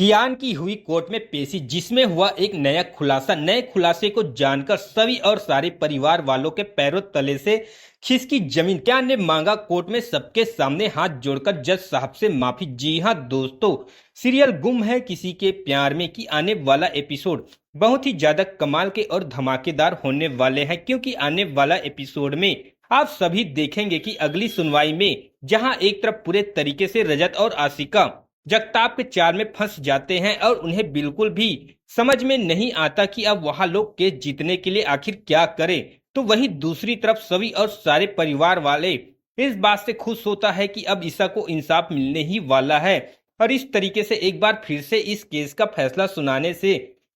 कियान की हुई कोर्ट में पेशी, जिसमें हुआ एक नया खुलासा। नए खुलासे को जानकर सभी और सारे परिवार वालों के पैरों तले से खिसकी जमीन। कियान ने मांगा कोर्ट में सबके सामने हाथ जोड़कर जज साहब से माफी। जी हां दोस्तों, सीरियल गुम है किसी के प्यार में की आने वाला एपिसोड बहुत ही ज्यादा कमाल के और धमाकेदार होने वाले हैं, क्योंकि आने वाला एपिसोड में आप सभी देखेंगे कि अगली सुनवाई में जहां एक तरफ पूरे तरीके से रजत और आशिका जगताप के चार में फंस जाते हैं और उन्हें बिल्कुल भी समझ में नहीं आता कि अब वहां लोग केस जीतने के लिए आखिर क्या करें, तो वहीं दूसरी तरफ सभी और सारे परिवार वाले इस बात से खुश होता है कि अब ईसा को इंसाफ मिलने ही वाला है। और इस तरीके से एक बार फिर से इस केस का फैसला सुनाने से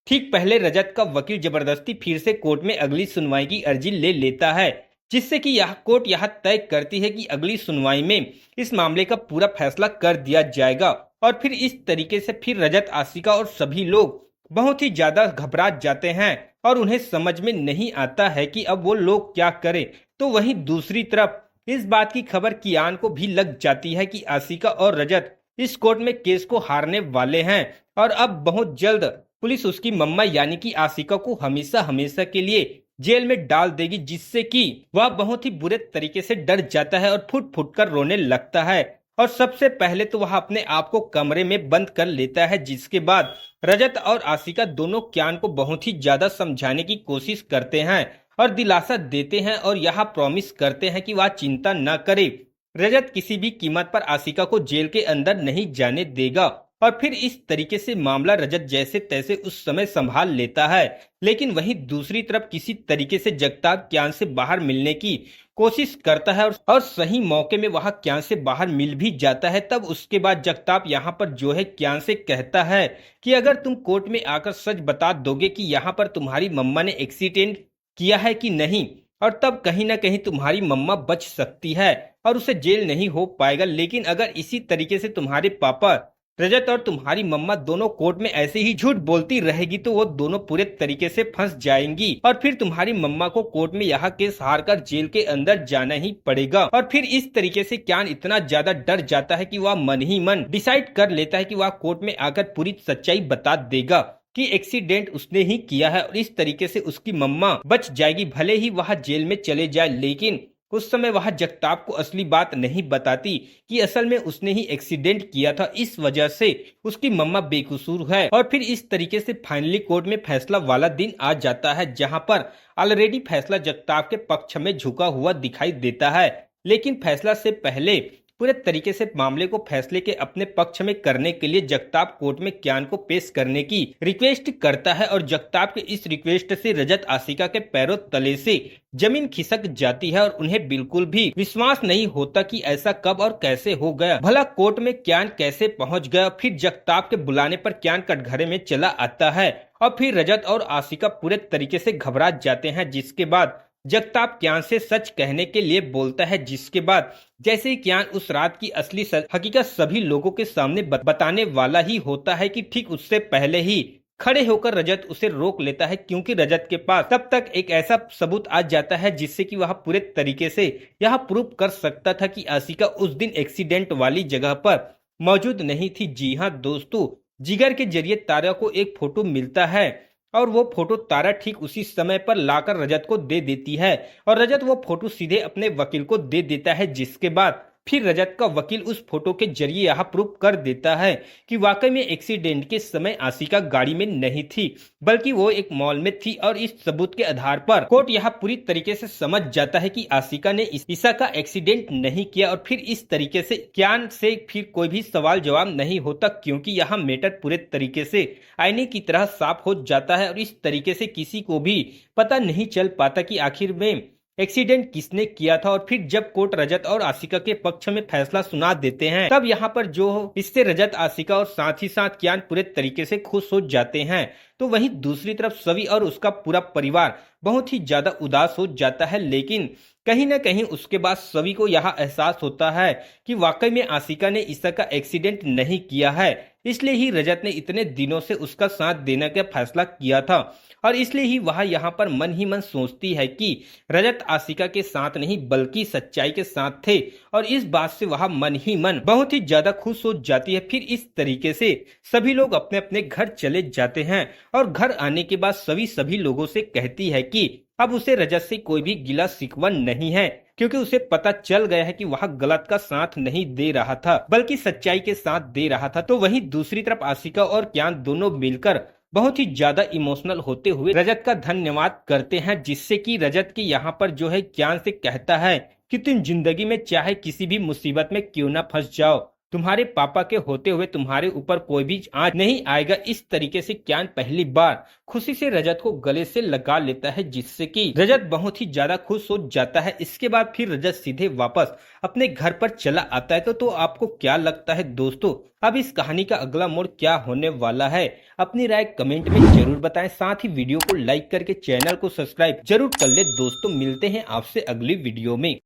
ठीक पहले रजत का वकील जबरदस्ती फिर से कोर्ट में अगली सुनवाई की अर्जी ले लेता है, जिससे कि यह कोर्ट यह तय करती है कि अगली सुनवाई में इस मामले का पूरा फैसला कर दिया जाएगा। और फिर इस तरीके से फिर रजत, आशिका और सभी लोग बहुत ही ज्यादा घबरा जाते हैं और उन्हें समझ में नहीं आता है कि अब वो लोग क्या करें। तो वहीं दूसरी तरफ इस बात की खबर कियान को भी लग जाती है कि आशिका और रजत इस कोर्ट में केस को हारने वाले हैं और अब बहुत जल्द पुलिस उसकी मम्मा यानी कि आशिका को हमेशा हमेशा के लिए जेल में डाल देगी, जिससे कि वह बहुत ही बुरे तरीके से डर जाता है और फुट फुट कर रोने लगता है। और सबसे पहले तो वह अपने आप को कमरे में बंद कर लेता है, जिसके बाद रजत और आशिका दोनों कियान को बहुत ही ज्यादा समझाने की कोशिश करते हैं और दिलासा देते हैं और यह प्रॉमिस करते हैं कि वह चिंता न करे, रजत किसी भी कीमत पर आशिका को जेल के अंदर नहीं जाने देगा। और फिर इस तरीके से मामला रजत जैसे तैसे उस समय संभाल लेता है। लेकिन वहीं दूसरी तरफ किसी तरीके से जगताप कियान से बाहर मिलने की कोशिश करता है और सही मौके में वह कियान से बाहर मिल भी जाता है। तब उसके बाद जगताप यहाँ पर जो है कियान से कहता है कि अगर तुम कोर्ट में आकर सच बता दोगे कि यहाँ पर तुम्हारी मम्मा ने एक्सीडेंट किया है कि नहीं, और तब कहीं ना कहीं तुम्हारी मम्मा बच सकती है और उसे जेल नहीं हो पाएगा। लेकिन अगर इसी तरीके से तुम्हारे पापा रजत और तुम्हारी मम्मा दोनों कोर्ट में ऐसे ही झूठ बोलती रहेगी तो वो दोनों पूरे तरीके से फंस जाएंगी और फिर तुम्हारी मम्मा को कोर्ट में यह केस हार कर जेल के अंदर जाना ही पड़ेगा। और फिर इस तरीके से कियान इतना ज्यादा डर जाता है कि वह मन ही मन डिसाइड कर लेता है कि वह कोर्ट में आकर पूरी सच्चाई बता देगा कि एक्सीडेंट उसने ही किया है और इस तरीके से उसकी मम्मा बच जाएगी, भले ही वह जेल में चले जाए। लेकिन उस समय वह जगताप को असली बात नहीं बताती कि असल में उसने ही एक्सीडेंट किया था, इस वजह से उसकी मम्मा बेकसूर है। और फिर इस तरीके से फाइनली कोर्ट में फैसला वाला दिन आ जाता है, जहां पर ऑलरेडी फैसला जगताप के पक्ष में झुका हुआ दिखाई देता है। लेकिन फैसला से पहले पूरे तरीके से मामले को फैसले के अपने पक्ष में करने के लिए जगताप कोर्ट में कियान को पेश करने की रिक्वेस्ट करता है और जगताप के इस रिक्वेस्ट से रजत, आशिका के पैरों तले से जमीन खिसक जाती है और उन्हें बिल्कुल भी विश्वास नहीं होता कि ऐसा कब और कैसे हो गया। भला कोर्ट में कियान कैसे पहुंच गया। फिर जगताप के बुलाने पर कियान कटघरे में चला आता है और फिर रजत और आशिका पूरे तरीके से घबरा जाते हैं, जिसके बाद जगताप कियान से सच कहने के लिए बोलता है। जिसके बाद जैसे ही कियान उस रात की असली हकीकत सभी लोगों के सामने बताने वाला ही होता है कि ठीक उससे पहले ही खड़े होकर रजत उसे रोक लेता है, क्योंकि रजत के पास तब तक एक ऐसा सबूत आ जाता है जिससे कि वह पूरे तरीके से यह प्रूव कर सकता था कि आशिका उस दिन एक्सीडेंट वाली जगह पर मौजूद नहीं थी। जी हाँ दोस्तों, जिगर के जरिए तारा को एक फोटो मिलता है और वो फोटो तारा ठीक उसी समय पर लाकर रजत को दे देती है और रजत वो फोटो सीधे अपने वकील को दे देता है। जिसके बाद फिर रजत का वकील उस फोटो के जरिए यह प्रूव कर देता है कि वाकई में एक्सीडेंट के समय आशिका गाड़ी में नहीं थी, बल्कि वो एक मॉल में थी। और इस सबूत के आधार पर कोर्ट यह पूरी तरीके से समझ जाता है कि आशिका ने ईसा का एक्सीडेंट नहीं किया। और फिर इस तरीके से कियान से फिर कोई भी सवाल जवाब नहीं होता, क्योंकि यह मैटर पूरे तरीके से आईने की तरह साफ हो जाता है और इस तरीके से किसी को भी पता नहीं चल पाता कि आखिर में एक्सीडेंट किसने किया था। और फिर जब कोर्ट रजत और आशिका के पक्ष में फैसला सुना देते हैं, तब यहाँ पर जो इससे रजत, आशिका और साथ ही साथ कियान पूरे तरीके से खुश हो जाते हैं। तो वहीं दूसरी तरफ सवी और उसका पूरा परिवार बहुत ही ज्यादा उदास हो जाता है। लेकिन कहीं ना कहीं उसके बाद सभी को यह एहसास होता है कि वाकई में आशिका ने ईसा का एक्सीडेंट नहीं किया है। इसलिए ही रजत ने इतने दिनों से उसका साथ देने का फैसला किया था और इसलिए ही वह यहाँ पर मन ही मन सोचती है कि रजत आशिका के साथ नहीं बल्कि सच्चाई के साथ थे और इस बात से वह मन ही मन बहुत ही ज्यादा खुश हो जाती है। फिर इस तरीके से सभी लोग अपने अपने घर चले जाते हैं और घर आने के बाद सभी लोगों से कहती है कि अब उसे रजत से कोई भी गिला शिकवा नहीं है, क्योंकि उसे पता चल गया है कि वह गलत का साथ नहीं दे रहा था बल्कि सच्चाई के साथ दे रहा था। तो वहीं दूसरी तरफ आशिका और क्यान दोनों मिलकर बहुत ही ज्यादा इमोशनल होते हुए रजत का धन्यवाद करते हैं, जिससे कि रजत की यहाँ पर जो है क्यान से कहता है कि तुम जिंदगी में चाहे किसी भी मुसीबत में क्यों ना फंस जाओ, तुम्हारे पापा के होते हुए तुम्हारे ऊपर कोई भी आंच नहीं आएगा। इस तरीके से क्यान पहली बार खुशी से रजत को गले से लगा लेता है, जिससे कि रजत बहुत ही ज्यादा खुश हो जाता है। इसके बाद फिर रजत सीधे वापस अपने घर पर चला आता है। तो आपको क्या लगता है दोस्तों, अब इस कहानी का अगला मोड़ क्या होने वाला है? अपनी राय कमेंट में जरूर बताएं। साथ ही वीडियो को लाइक करके चैनल को सब्सक्राइब जरूर कर ले दोस्तों। मिलते हैं आपसे अगली वीडियो में।